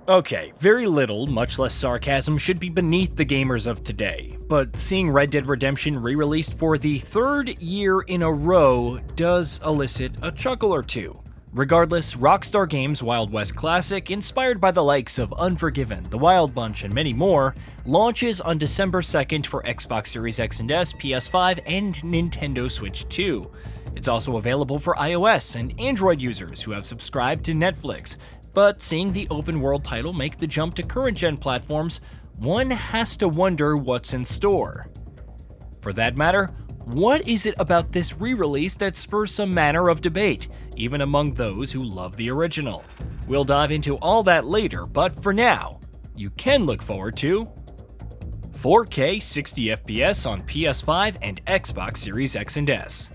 Okay, very little, much less sarcasm, should be beneath the gamers of today, but seeing Red Dead Redemption re-released for the third year in a row does elicit a chuckle or two. Regardless, Rockstar Games' Wild West classic, inspired by the likes of Unforgiven, The Wild Bunch, and many more, launches on December 2nd for Xbox Series X and S, PS5, and Nintendo Switch 2. It's also available for iOS and Android users who have subscribed to Netflix, but seeing the open world title make the jump to current-gen platforms, one has to wonder what's in store. For that matter, what is it about this re-release that spurs some manner of debate, even among those who love the original? We'll dive into all that later, but for now, you can look forward to 4K 60fps on PS5 and Xbox Series X and S.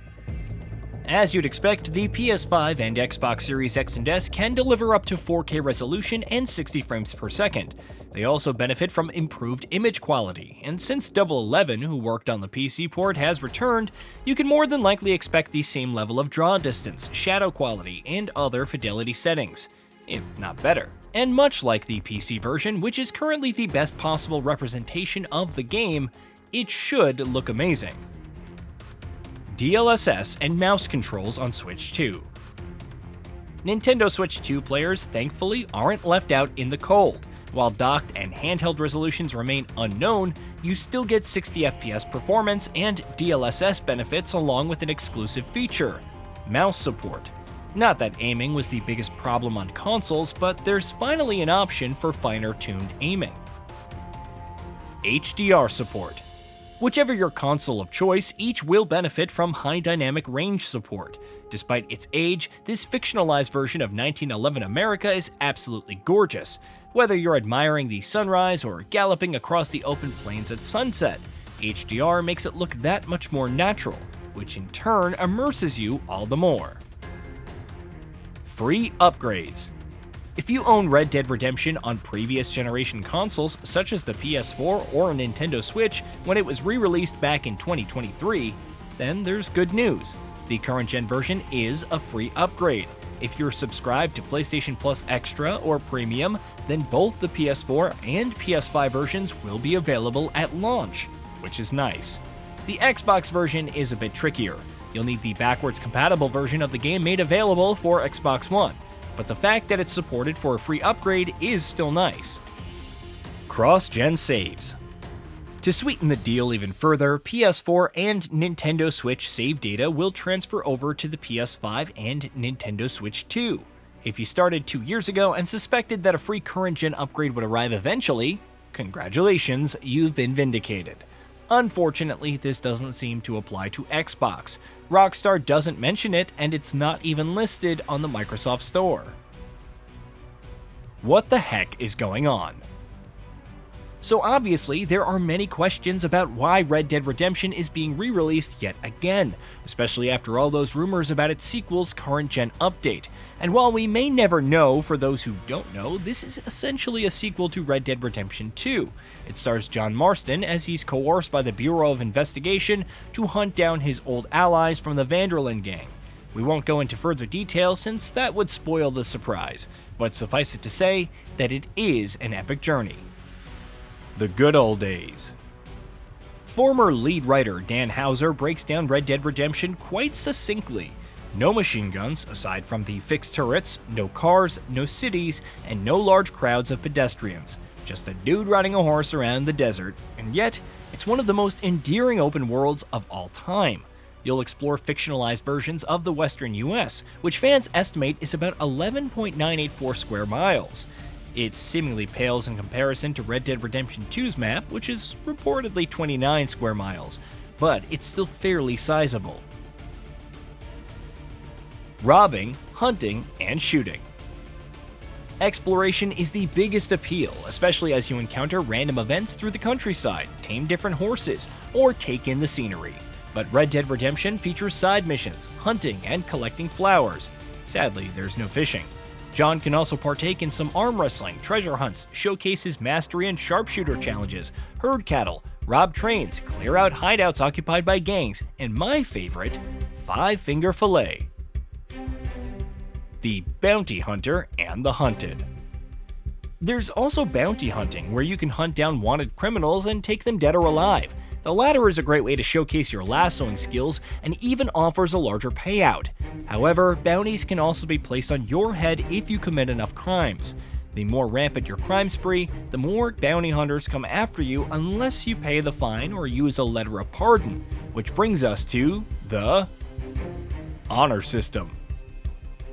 As you'd expect, the PS5 and Xbox Series X and S can deliver up to 4K resolution and 60 frames per second. They also benefit from improved image quality, and since Double 11, who worked on the PC port, has returned, you can more than likely expect the same level of draw distance, shadow quality, and other fidelity settings, if not better. And much like the PC version, which is currently the best possible representation of the game, it should look amazing. DLSS and mouse controls on Switch 2. Nintendo Switch 2 players thankfully aren't left out in the cold. While docked and handheld resolutions remain unknown, you still get 60 FPS performance and DLSS benefits along with an exclusive feature, mouse support. Not that aiming was the biggest problem on consoles, but there's finally an option for finer-tuned aiming. HDR support. Whichever your console of choice, each will benefit from high dynamic range support. Despite its age, this fictionalized version of 1911 America is absolutely gorgeous. Whether you're admiring the sunrise or galloping across the open plains at sunset, HDR makes it look that much more natural, which in turn immerses you all the more. Free upgrades. If you own Red Dead Redemption on previous generation consoles such as the PS4 or Nintendo Switch when it was re-released back in 2023, then there's good news. The current gen version is a free upgrade. If you're subscribed to PlayStation Plus Extra or Premium, then both the PS4 and PS5 versions will be available at launch, which is nice. The Xbox version is a bit trickier. You'll need the backwards compatible version of the game made available for Xbox One, but the fact that it's supported for a free upgrade is still nice. Cross-gen saves. To sweeten the deal even further, PS4 and Nintendo Switch save data will transfer over to the PS5 and Nintendo Switch 2. If you started 2 years ago and suspected that a free current-gen upgrade would arrive eventually, congratulations, you've been vindicated. Unfortunately, this doesn't seem to apply to Xbox. Rockstar doesn't mention it, and it's not even listed on the Microsoft Store. What the heck is going on? So obviously, there are many questions about why Red Dead Redemption is being re-released yet again, especially after all those rumors about its sequel's current-gen update. And while we may never know, for those who don't know, this is essentially a sequel to Red Dead Redemption 2. It stars John Marston as he's coerced by the Bureau of Investigation to hunt down his old allies from the Van der Linde gang. We won't go into further detail since that would spoil the surprise, but suffice it to say that it is an epic journey. The good old days. Former lead writer Dan Houser breaks down Red Dead Redemption quite succinctly. No machine guns, aside from the fixed turrets, no cars, no cities, and no large crowds of pedestrians. Just a dude riding a horse around the desert, and yet, it's one of the most endearing open worlds of all time. You'll explore fictionalized versions of the western US, which fans estimate is about 11.984 square miles. It seemingly pales in comparison to Red Dead Redemption 2's map, which is reportedly 29 square miles, but it's still fairly sizable. Robbing, hunting, and shooting. Exploration is the biggest appeal, especially as you encounter random events through the countryside, tame different horses, or take in the scenery. But Red Dead Redemption features side missions, hunting, and collecting flowers. Sadly, there's no fishing. John can also partake in some arm wrestling, treasure hunts, showcase his mastery in sharpshooter challenges, herd cattle, rob trains, clear out hideouts occupied by gangs, and my favorite, five-finger fillet. The Bounty Hunter and the Hunted. There's also bounty hunting, where you can hunt down wanted criminals and take them dead or alive. The latter is a great way to showcase your lassoing skills and even offers a larger payout. However, bounties can also be placed on your head if you commit enough crimes. The more rampant your crime spree, the more bounty hunters come after you unless you pay the fine or use a letter of pardon, which brings us to the honor system.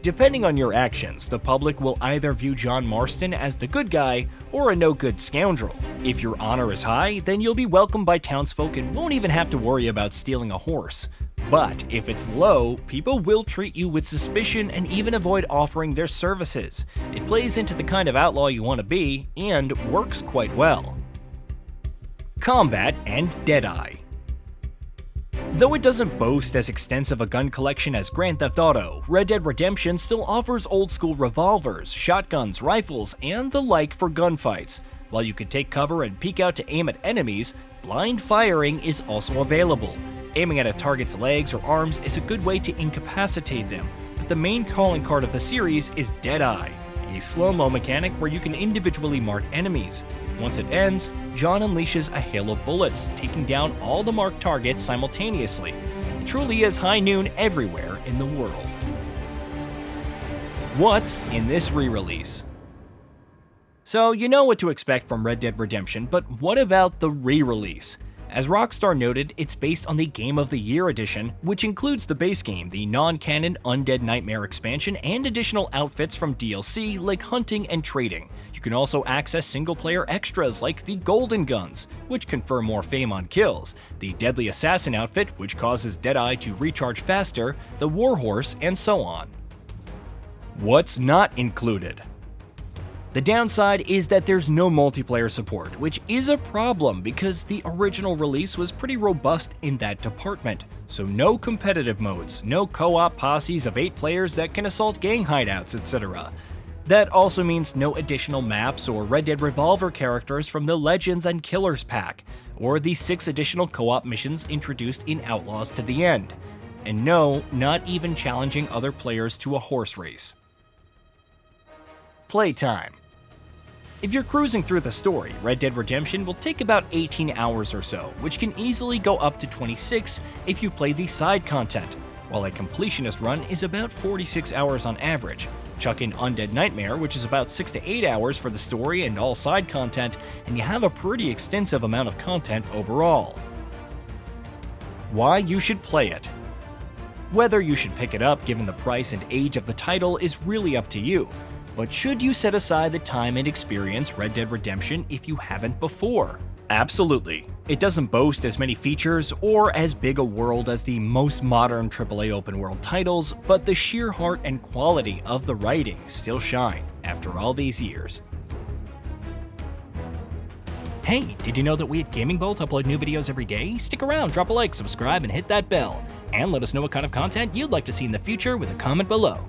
Depending on your actions, the public will either view John Marston as the good guy or a no-good scoundrel. If your honor is high, then you'll be welcomed by townsfolk and won't even have to worry about stealing a horse. But if it's low, people will treat you with suspicion and even avoid offering their services. It plays into the kind of outlaw you want to be, and works quite well. Combat and Deadeye. Though it doesn't boast as extensive a gun collection as Grand Theft Auto, Red Dead Redemption still offers old-school revolvers, shotguns, rifles, and the like for gunfights. While you can take cover and peek out to aim at enemies, blind firing is also available. Aiming at a target's legs or arms is a good way to incapacitate them, but the main calling card of the series is Deadeye, a slow-mo mechanic where you can individually mark enemies. Once it ends, John unleashes a hail of bullets, taking down all the marked targets simultaneously. It truly is high noon everywhere in the world. What's in this re-release? So you know what to expect from Red Dead Redemption, but what about the re-release? As Rockstar noted, it's based on the Game of the Year edition, which includes the base game, the non-canon Undead Nightmare expansion, and additional outfits from DLC like hunting and trading. You can also access single-player extras like the Golden Guns, which confer more fame on kills, the Deadly Assassin outfit, which causes Deadeye to recharge faster, the Warhorse, and so on. What's not included? The downside is that there's no multiplayer support, which is a problem because the original release was pretty robust in that department. So no competitive modes, no co-op posses of 8 players that can assault gang hideouts, etc. That also means no additional maps or Red Dead Revolver characters from the Legends and Killers pack, or the 6 additional co-op missions introduced in Outlaws to the End. And no, not even challenging other players to a horse race. Playtime. If you're cruising through the story, Red Dead Redemption will take about 18 hours or so, which can easily go up to 26 if you play the side content, while a completionist run is about 46 hours on average. Chuck in Undead Nightmare, which is about 6 to 8 hours for the story and all side content, and you have a pretty extensive amount of content overall. Why you should play it. Whether you should pick it up given the price and age of the title is really up to you. But should you set aside the time and experience Red Dead Redemption if you haven't before? Absolutely. It doesn't boast as many features or as big a world as the most modern AAA open world titles, but the sheer heart and quality of the writing still shine after all these years. Hey, did you know that we at GamingBolt upload new videos every day? Stick around, drop a like, subscribe, and hit that bell. And let us know what kind of content you'd like to see in the future with a comment below.